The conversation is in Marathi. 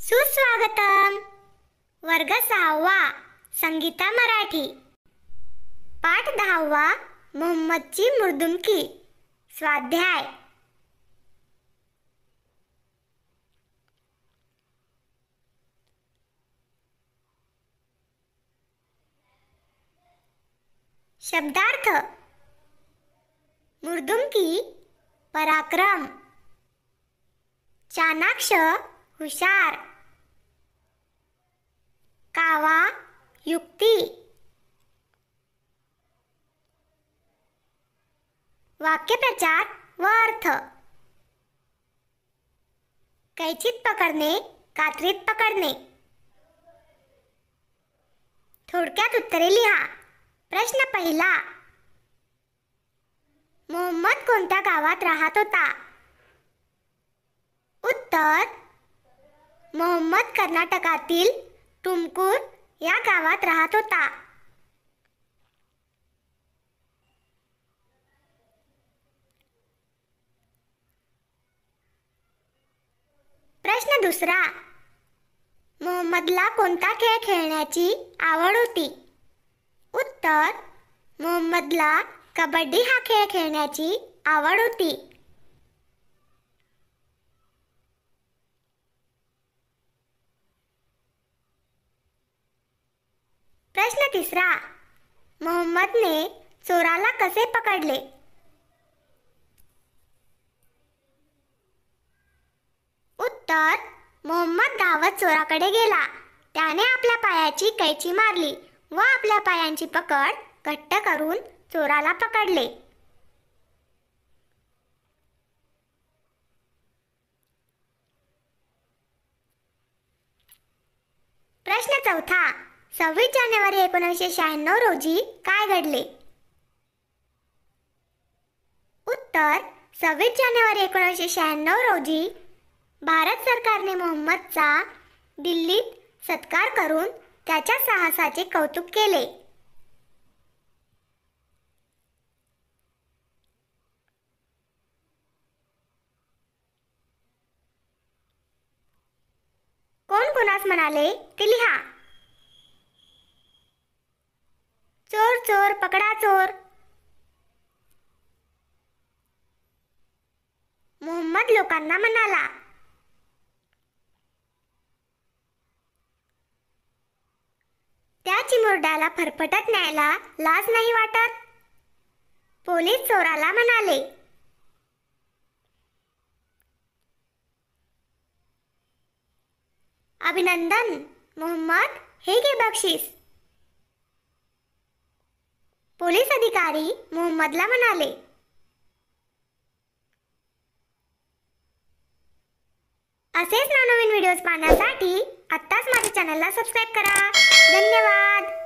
सुस्वागतम। वर्ग 6वा संगीता मराठी। पाठ 10वा मोहम्मदची मुर्दुमकी। स्वाध्याय। शब्दार्थ। मुर्दुमकी पराक्रम, चाणाक्ष हुशार, कावा युक्ती, वाक्यप्रचार व अर्थ। कैचीत पकडणे, कात्रीत पकडणे। थोडक्यात उत्तरे लिहा। प्रश्न पहिला, मोहम्मद कोणत्या गावात राहत होता? उत्तर, मोहम्मद कर्नाटकातील तुमकूर या गावात राहत होता। प्रश्न दुसरा, मोहम्मदला कोणता खेळ खेळण्याची आवड होती? उत्तर, मोहम्मदला कबड्डी हा खेळ खेळण्याची आवड होती। प्रश्न तिसरा, मोहम्मदने चोराला कसे पकडले? उत्तर, मोहम्मद धावत चोराकडे गेला, त्याने आपल्या पायाची कैची मारली व आपल्या पायांची पकड घट्ट करून चोराला पकडले। प्रश्न चौथा, 26 जानेवारी 1996 रोजी काय घडले? उत्तर, 26 जानेवारी 1996 रोजी भारत सरकारने मोहम्मदचा दिल्लीत सत्कार करून त्याच्या साहसाचे कौतुक केले। कोण कोणास म्हणाले ते लिहा। चोर चोर पकडा चोर। मोहम्मद लोकांना म्हणाला, त्या चिमुरड्याला फरफटत न्यायला लाज नाही वाटत? पोलीस चोराला म्हणाले, अभिनंदन मोहम्मद, हे घे बक्षीस। पोलीस अधिकारी मोहम्मदला म्हणाले, असेच नवनवीन व्हिडिओज पाहण्यासाठी आत्ताच माझ्या चॅनलला सबस्क्राईब करा। धन्यवाद।